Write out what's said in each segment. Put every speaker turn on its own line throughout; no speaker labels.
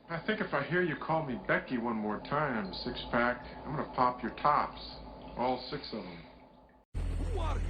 I think if I hear you call me Becky one more time, six-pack, I'm gonna pop your tops. All six of them.
Who are you?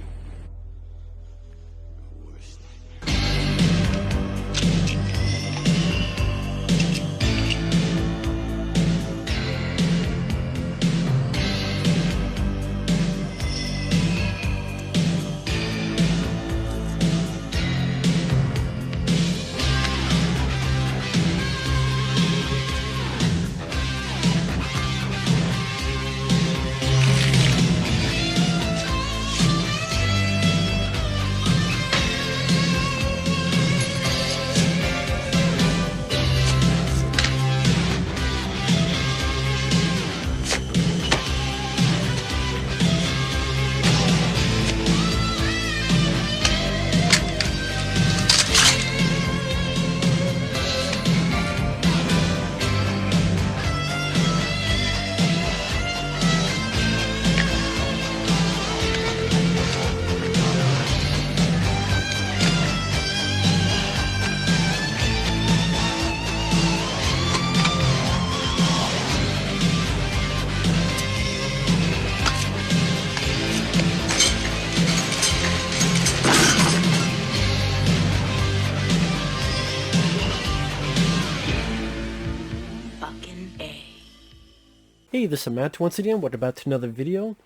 Hey, this is Matt once again. Welcome back to another video.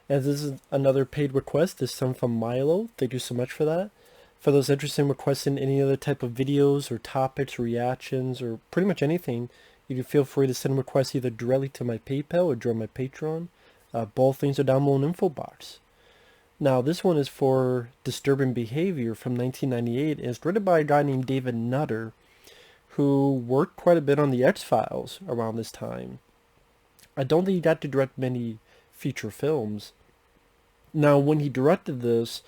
As this is another paid request, this time from Milo. Thank you so much for that. For those interested in requesting any other type of videos or topics, reactions, or pretty much anything, you can feel free to send requests either directly to my PayPal or join my Patreon. Both things are down below in the info box. Now, this one is for Disturbing Behavior from 1998, and it's written by a guy named David Nutter, who worked quite a bit on the X-Files around this time. I don't think he got to direct many feature films. Now, when he directed this,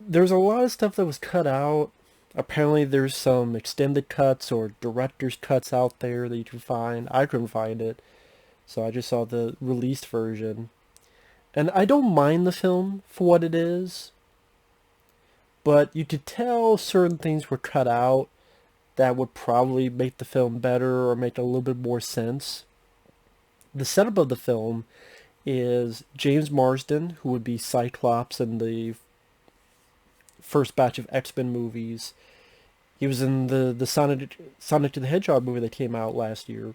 there's a lot of stuff that was cut out. Apparently, there's some extended cuts or director's cuts out there that you can find. I couldn't find it, so I just saw the released version. And I don't mind the film for what it is, but you could tell certain things were cut out that would probably make the film better or make a little bit more sense. The setup of the film is James Marsden, who would be Cyclops in the first batch of X-Men movies. He was in the Sonic the Hedgehog movie that came out last year.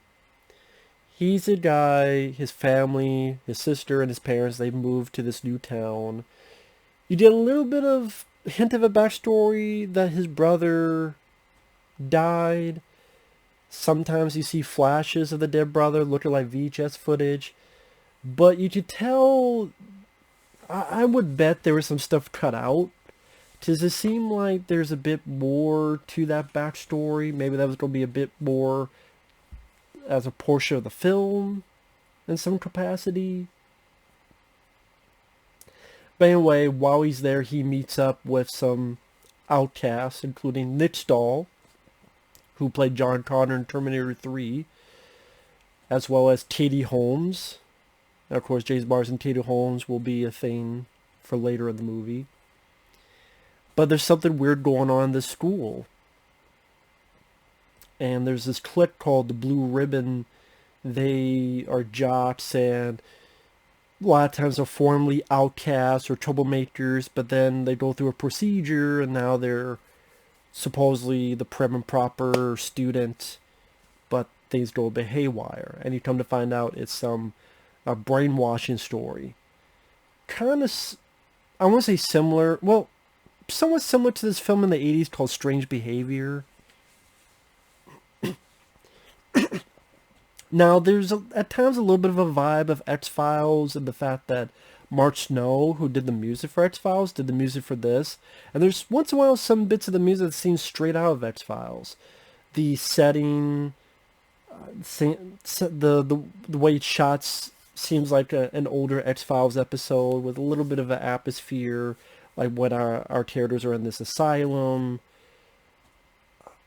He's a guy, his family, his sister, and his parents, they moved to this new town. You get a little bit of hint of a backstory that his brother died. Sometimes you see flashes of the dead brother looking like VHS footage. But you could tell, I would bet there was some stuff cut out. Does it seem like there's a bit more to that backstory? Maybe that was going to be a bit more as a portion of the film in some capacity. But anyway, while he's there, he meets up with some outcasts, including Nick Stahl, who played John Connor in Terminator 3, as well as Katie Holmes. And of course, James Marsden and Katie Holmes will be a thing for later in the movie. But there's something weird going on in this school. And there's this clique called the Blue Ribbon. They are jocks, and a lot of times they're formerly outcasts or troublemakers, but then they go through a procedure, and now they're supposedly the prim and proper student, but things go a bit haywire, and you come to find out it's a brainwashing story. Kind of, I want to say similar, well, somewhat similar to this film in the 80s called Strange Behavior. Now, there's at times a little bit of a vibe of X-Files and the fact that Mark Snow, who did the music for X-Files, did the music for this. And there's once in a while some bits of the music that seems straight out of X-Files. The setting, the way it's shot seems like an older X-Files episode with a little bit of an atmosphere, like when our characters are in this asylum.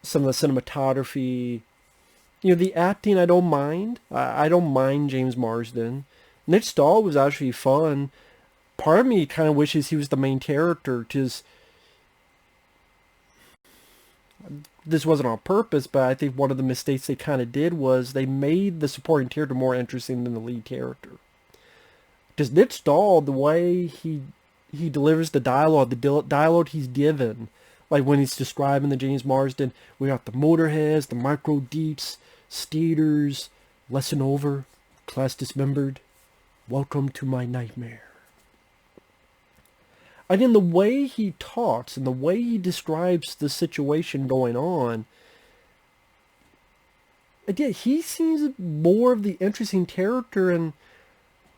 Some of the cinematography. You know, the acting I don't mind. I don't mind James Marsden. Nick Stahl was actually fun. Part of me kind of wishes he was the main character, because this wasn't on purpose, but I think one of the mistakes they kind of did was they made the supporting character more interesting than the lead character. Because Nick Stahl, the way he delivers the dialogue, dialogue he's given, like when he's describing the James Marsden, we got the motorheads, the micro deeps, skaters, lesson over, class dismembered, welcome to my nightmare. Again, the way he talks and the way he describes the situation going on, again, he seems more of the interesting character, and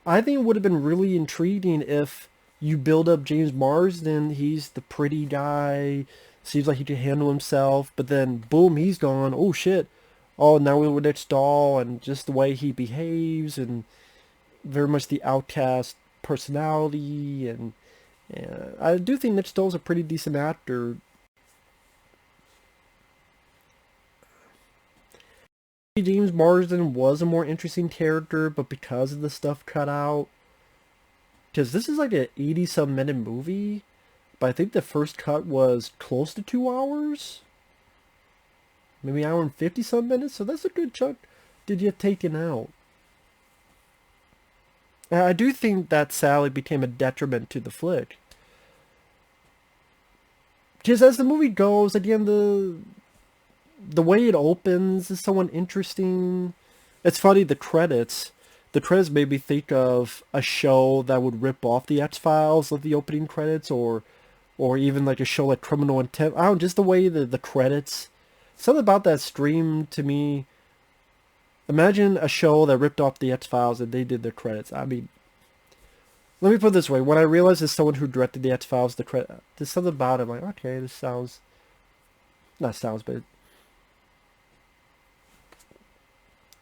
I think it would have been really intriguing if you build up James Marsden. He's the pretty guy, seems like he can handle himself, but then boom, he's gone. Oh shit. Oh, now we're with Nick Stahl, and just the way he behaves, and very much the outcast personality, and I do think Nick Stahl's a pretty decent actor. James Marsden was a more interesting character, but because of the stuff cut out, because this is like an 80-some minute movie, but I think the first cut was close to 2 hours, maybe an hour and 50-some minutes, so that's a good chunk did you have taken out. And I do think that sadly became a detriment to the flick. Because as the movie goes, again, the way it opens is somewhat interesting. It's funny, the credits made me think of a show that would rip off the X-Files of the opening credits, or even like a show like Criminal Intent. I don't know, just the way the credits, something about that screamed to me. Imagine a show that ripped off the X-Files and they did their credits. I mean, let me put it this way. When I realized it's someone who directed the X-Files, there's something about it. I'm like, okay, this sounds, not sounds, but it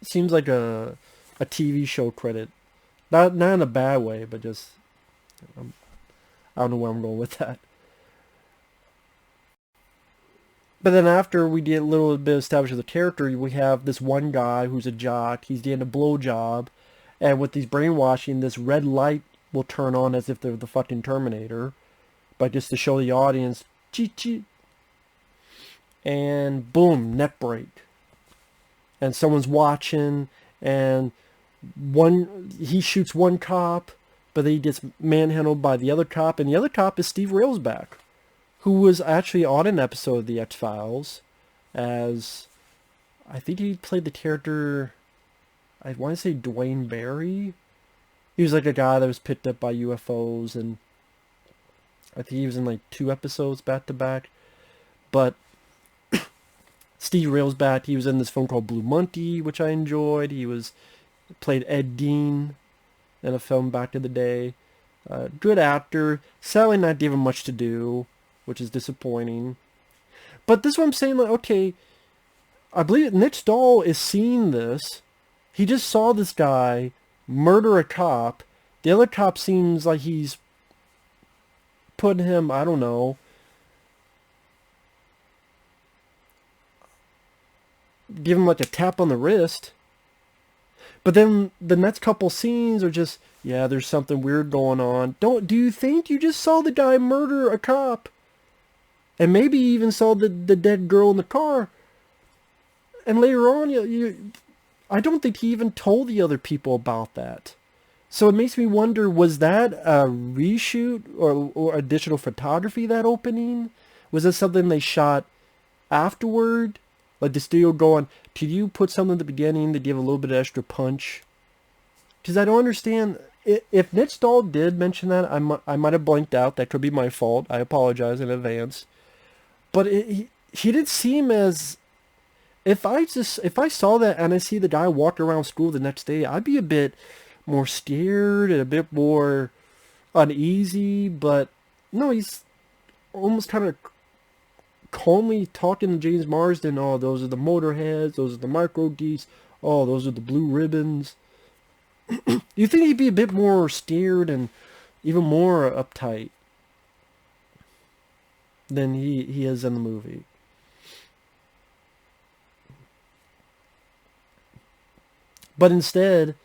seems like a TV show credit. Not in a bad way, but just, I don't know where I'm going with that. But then after we get a little bit of establishing of the character, we have this one guy who's a jock. He's getting a blowjob, and with these brainwashing, this red light will turn on as if they're the fucking Terminator, but just to show the audience, cheat cheat. And boom, neck break. And someone's watching, and he shoots one cop, but then he gets manhandled by the other cop, and the other cop is Steve Railsback, who was actually on an episode of The X-Files as, I think he played the character, I want to say Dwayne Barry. He was like a guy that was picked up by UFOs, and I think he was in like 2 episodes back to back. But Steve Railsback, he was in this film called Blue Monkey, which I enjoyed. He played Ed Gein in a film back in the day. Good actor. Sadly not given much to do, which is disappointing. But this is what I'm saying, like, okay, I believe Nick Stahl is seeing this. He just saw this guy murder a cop. The other cop seems like he's putting him, I don't know, give him like a tap on the wrist. But then the next couple scenes are just, yeah, there's something weird going on. Do you think you just saw the guy murder a cop? And maybe even saw the dead girl in the car. And later on, I don't think he even told the other people about that. So it makes me wonder, was that a reshoot or additional photography, that opening? Was this something they shot afterward? Like the studio going, could you put something at the beginning to give a little bit of extra punch? Because I don't understand. If Nick Stahl did mention that, I might have blanked out. That could be my fault. I apologize in advance. But he didn't seem as... If I saw that and I see the guy walk around school the next day, I'd be a bit more scared and a bit more uneasy. But no, he's almost kind of calmly talking to James Marsden. Oh, those are the motorheads. Those are the micro geese. Oh, those are the blue ribbons. You think he'd be a bit more scared and even more uptight than he is in the movie? But instead,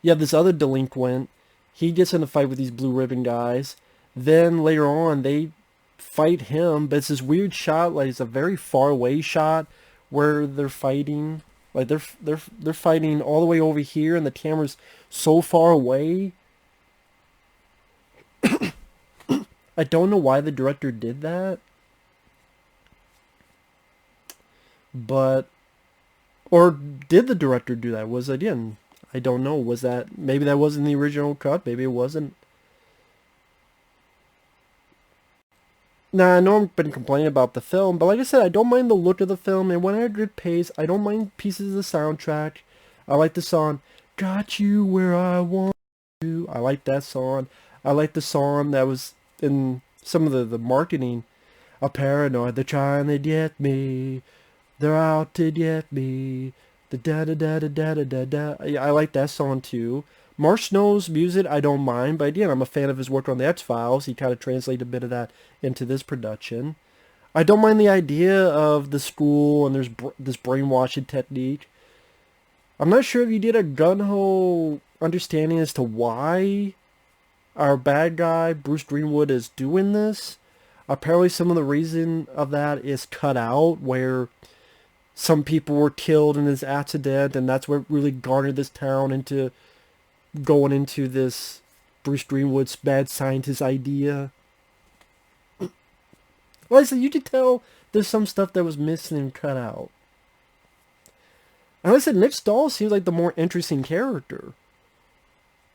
you have this other delinquent. He gets in a fight with these blue ribbon guys. Then later on, they fight him, but it's this weird shot, like it's a very far away shot where they're fighting. Like they're fighting all the way over here, and the camera's so far away. I don't know why the director did that, but or did the director do that? Was again, I don't know. Was that maybe that wasn't the original cut? Maybe it wasn't. Now, I know I've been complaining about the film, but like I said, I don't mind the look of the film, and when I had good pace, I don't mind pieces of the soundtrack. I like the song, Got You Where I Want You. I like that song. I like the song that was in some of the marketing. A paranoid, they're trying to get me. They're out to get me. The da da da da da da da da. I like that song too. Mark Snow's music I don't mind, but again, I'm a fan of his work on the X-Files. He kind of translated a bit of that into this production. I don't mind the idea of the school and there's this brainwashing technique. I'm not sure if you did a gun-ho understanding as to why our bad guy, Bruce Greenwood, is doing this. Apparently some of the reason of that is cut out, where some people were killed in this accident, and that's what really garnered this town into going into this Bruce Greenwood's mad scientist idea. Well, I said, you could tell there's some stuff that was missing and cut out. And like I said, Nick Stahl seems like the more interesting character.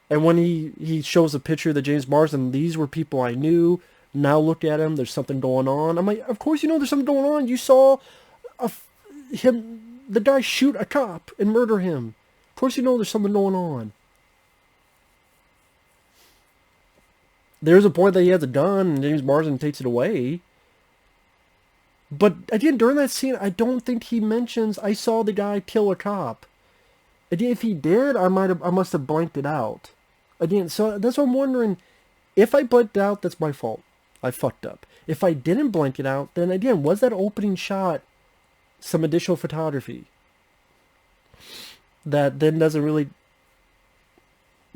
And when he shows a picture of the James Marsden, these were people I knew. Now look at him, there's something going on. I'm like, of course you know there's something going on. You saw the guy shoot a cop and murder him. Of course you know there's something going on. There's a point that he has a gun and James Marsden takes it away. But again, during that scene, I don't think he mentions, I saw the guy kill a cop. Again, if he did, I must have blanked it out. Again, so that's what I'm wondering. If I blanked it out, that's my fault. I fucked up. If I didn't blank it out, then again, was that opening shot some additional photography that then doesn't really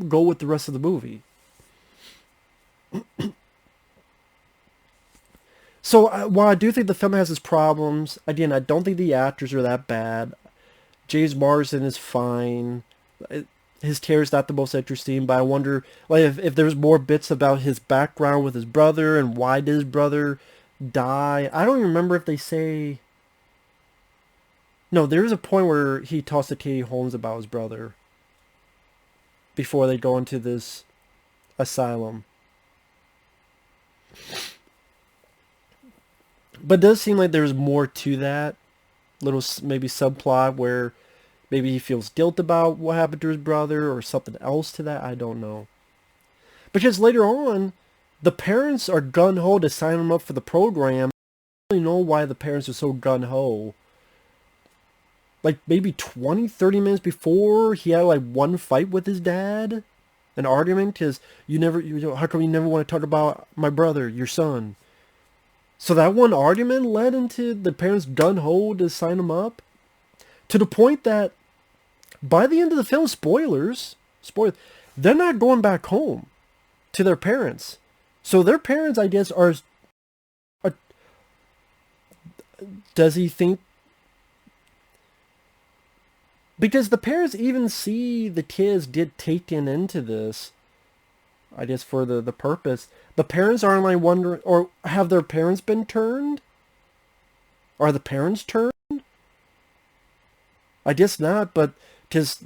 go with the rest of the movie? So while I do think the film has its problems, again, I don't think the actors are that bad. James Marsden is fine. His character's not the most interesting, but I wonder like if there's more bits about his background with his brother and why did his brother die. I don't even remember if they say... No, there is a point where he talks to Katie Holmes about his brother before they go into this asylum. But it does seem like there's more to that little maybe subplot where maybe he feels guilt about what happened to his brother or something else to that. I don't know. Because later on, the parents are gung-ho to sign him up for the program. I don't really know why the parents are so gung-ho. Like maybe 20, 30 minutes before, he had like one fight with his dad. An argument because how come you never want to talk about my brother, your son? So that one argument led into the parents gung-ho to sign him up. To the point that by the end of the film, spoilers, they're not going back home to their parents. So their parents, I guess, are does he think... Because the parents even see the kids get taken into this, I guess for the purpose. The parents aren't like wondering, or have their parents been turned? Are the parents turned? I guess not, but because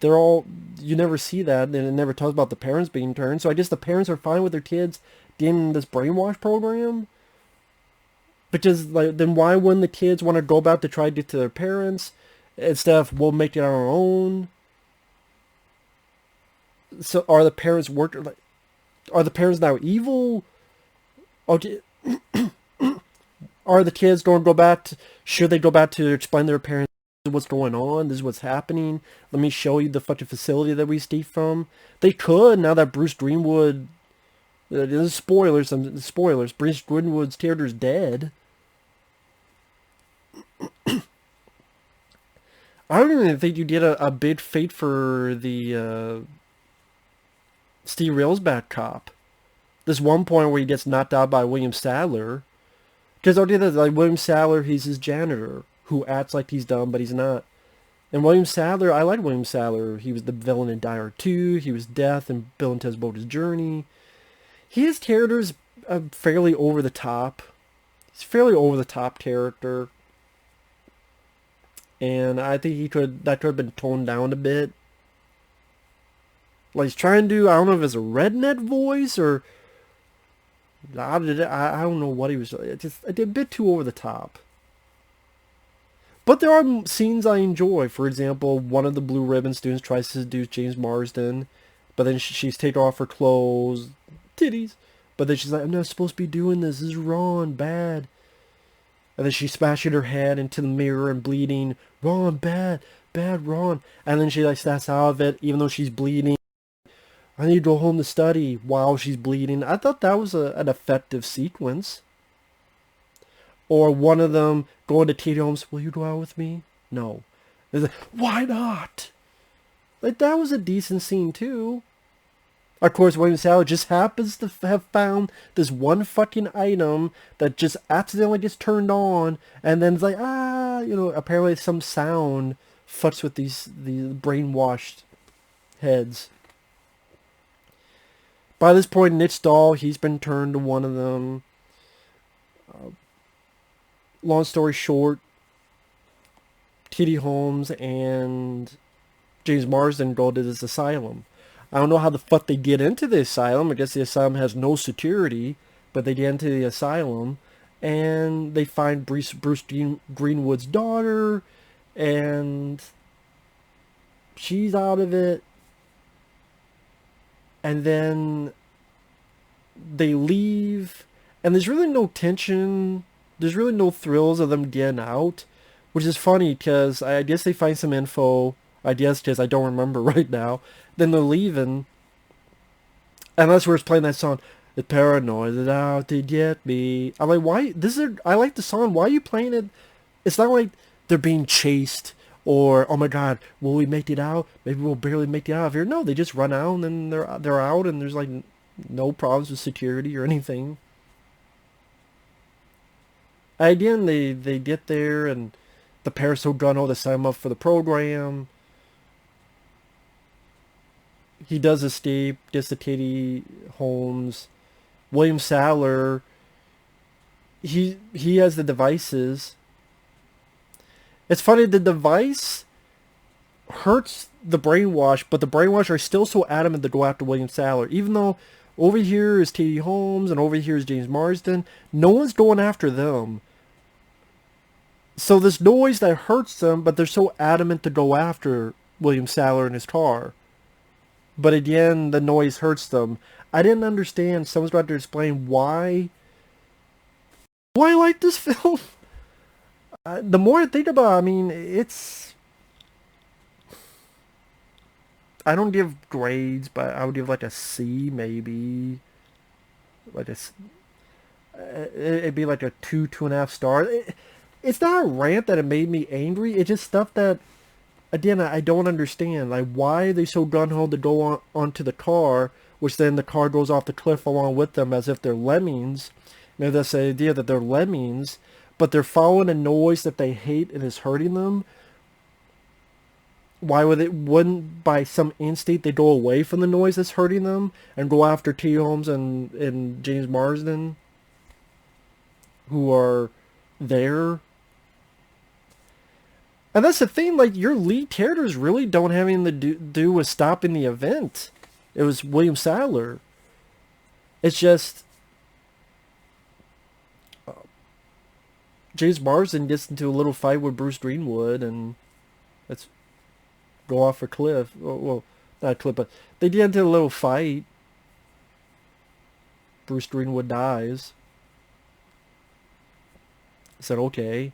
they're all, you never see that, and it never talks about the parents being turned. So I guess the parents are fine with their kids getting this brainwash program. Because like, then why wouldn't the kids want to go back to try to get to their parents instead of we'll make it on our own? So are the parents are the parents now evil? Okay. Are the kids going to go back should they go back to explain to their parents what's going on? This is what's happening. Let me show you the fucking facility that we stayed from. They could, now that Bruce Greenwood, this is spoilers, Bruce Greenwood's character's dead. I don't even think you did a big fate for the Steve Railsback cop. This one point where he gets knocked out by William Sadler. Because like William Sadler, he's his janitor who acts like he's dumb, but he's not. And William Sadler, I like William Sadler. He was the villain in Die Hard 2. He was Death in Bill and Ted's Bogus Journey. His character's fairly over the top. He's a fairly over the top character. And I think that could have been toned down a bit. Like he's trying to do, I don't know if it's a redneck voice or I don't know what he was. Just a bit too over the top. But there are scenes I enjoy. For example, one of the Blue Ribbon students tries to seduce James Marsden, but then she's taking off her clothes, titties. But then she's like, I'm not supposed to be doing this. This is wrong, bad. And then she's smashing her head into the mirror and bleeding. Wrong, bad, wrong. And then she like snaps out of it, even though she's bleeding. I need to go home to study while she's bleeding. I thought that was an effective sequence. Or one of them going to Tate Holmes, will you go out with me? No. Like, why not? Like, that was a decent scene, too. Of course, William Sadler just happens to have found this one fucking item that just accidentally gets turned on, and then it's like, apparently some sound fucks with these brainwashed heads. By this point, Nick Stahl, he's been turned to one of them. Long story short, T.D. Holmes and James Marsden go to this asylum. I don't know how the fuck they get into the asylum. I guess the asylum has no security, but they get into the asylum, and they find Bruce Greenwood's daughter, and she's out of it. And then they leave, and there's really no tension. There's really no thrills of them getting out, which is funny because I guess they find some info. I guess because I don't remember right now. Then they're leaving, and that's where it's playing that song. The paranoid is out to get me. I'm like, why? I like the song. Why are you playing it? It's not like they're being chased or, oh my God, will we make it out? Maybe we'll barely make it out of here. No, they just run out and then they're out, and there's like no problems with security or anything. Again, they get there, and the parents so gung-ho to sign him up for the program. He does escape, gets to Katie Holmes. William Sadler, he has the devices. It's funny, the device hurts the brainwash, but the brainwash are still so adamant to go after William Sadler. Even though over here is Katie Holmes and over here is James Marsden, no one's going after them. So this noise that hurts them, but they're so adamant to go after William Sadler in his car. But again, the noise hurts them. I didn't understand. Someone's about to explain why I like this film. The more I think about it, I mean, it's... I don't give grades, but I would give like a C, maybe. Like it'd be like a 2.5 stars. It's not a rant that it made me angry. It's just stuff that, again, I don't understand. Like, why are they so gung-ho to go onto the car, which then the car goes off the cliff along with them as if they're lemmings. Maybe that's the idea that they're lemmings, but they're following a noise that they hate and is hurting them. Why wouldn't by some instinct they go away from the noise that's hurting them and go after T. Holmes and James Marsden, who are there? And that's the thing, like, your lead characters really don't have anything to do with stopping the event. It was William Sadler. It's just... James Marsden gets into a little fight with Bruce Greenwood, and let's go off a cliff. Well, not a cliff, but they get into a little fight. Bruce Greenwood dies. I said, okay.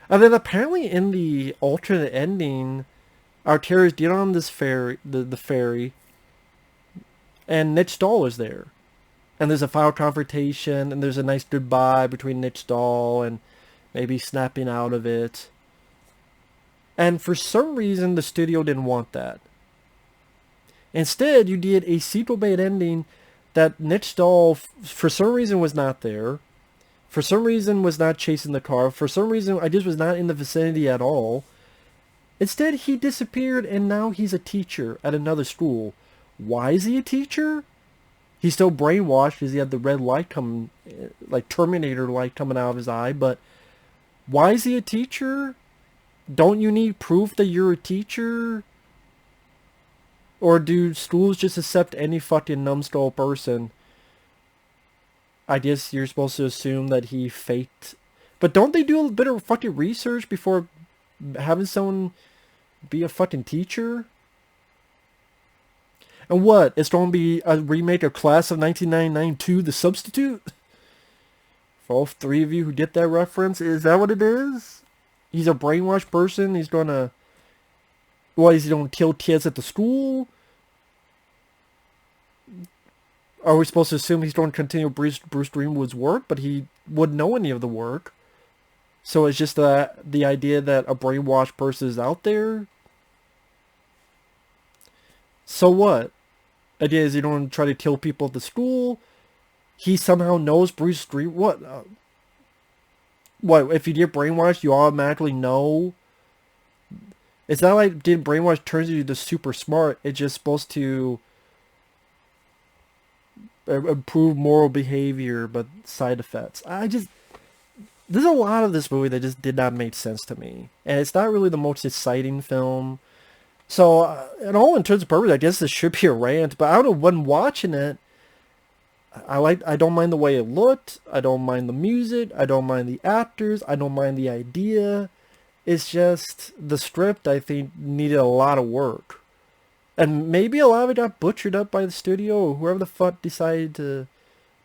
And then apparently in the alternate ending, our terrorists get on this ferry, the ferry, and Nick Stahl is there. And there's a final confrontation, and there's a nice goodbye between Nick Stahl and maybe snapping out of it. And for some reason, the studio didn't want that. Instead, you did a sequel-bait ending that Nick Stahl, for some reason, was not there. For some reason, was not chasing the car. For some reason, I just was not in the vicinity at all. Instead, he disappeared, and now he's a teacher at another school. Why is he a teacher? He's still brainwashed because he had the red light coming, like Terminator light coming out of his eye. But why is he a teacher? Don't you need proof that you're a teacher? Or do schools just accept any fucking numbskull person? I guess you're supposed to assume that he faked. But don't they do a bit of fucking research before having someone be a fucking teacher? And what? It's going to be a remake of Class of 1999 2, The Substitute? For all three of you who get that reference, is that what it is? He's a brainwashed person. He's going to... What, is he going to kill kids at the school? Are we supposed to assume he's going to continue Bruce Greenwood's work, but he wouldn't know any of the work? So it's just the idea that a brainwashed person is out there? So what? Idea is he don't try to kill people at the school. He somehow knows Bruce Greenwood. What, if you get brainwashed, you automatically know? It's not like getting brainwashed turns you to super smart. It's just supposed to improve moral behavior, but side effects. There's a lot of this movie that just did not make sense to me. And it's not really the most exciting film. So, in all intents and purposes, I guess this should be a rant. But I don't know, when watching it, I don't mind the way it looked. I don't mind the music. I don't mind the actors. I don't mind the idea. It's just the script, I think, needed a lot of work. And maybe a lot of it got butchered up by the studio or whoever the fuck decided to...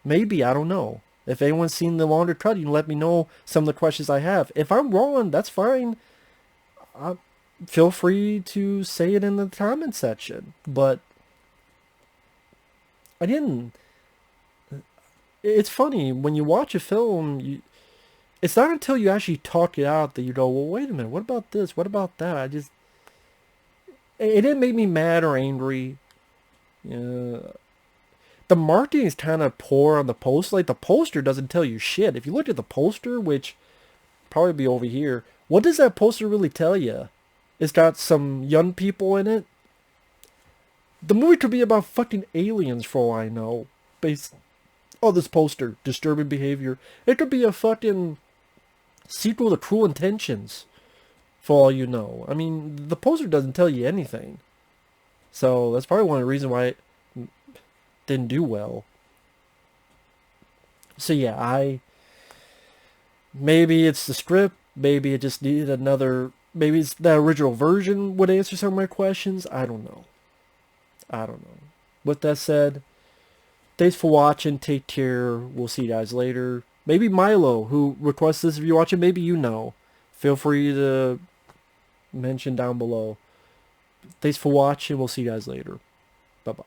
Maybe, I don't know. If anyone's seen the longer cut, you can let me know some of the questions I have. If I'm wrong, that's fine. Feel free to say it in the comment section. But I didn't... It's funny, when you watch a film, it's not until you actually talk it out that you go, well, wait a minute, what about this? What about that? It didn't make me mad or angry. The marketing is kind of poor on the poster. Like, the poster doesn't tell you shit. If you look at the poster, which probably be over here, what does that poster really tell you? It's got some young people in it. The movie could be about fucking aliens for all I know. Based on this poster, disturbing behavior. It could be a fucking sequel to Cruel Intentions, for all you know. I mean, the poster doesn't tell you anything. So that's probably one of the reasons why it didn't do well. So yeah, maybe it's the script, maybe it just needed another, maybe it's the original version would answer some of my questions. I don't know. With that said, thanks for watching, take care, we'll see you guys later. Maybe Milo, who requests this if you're watching, maybe you know. Feel free to mention down below. Thanks for watching, we'll see you guys later. Bye-bye.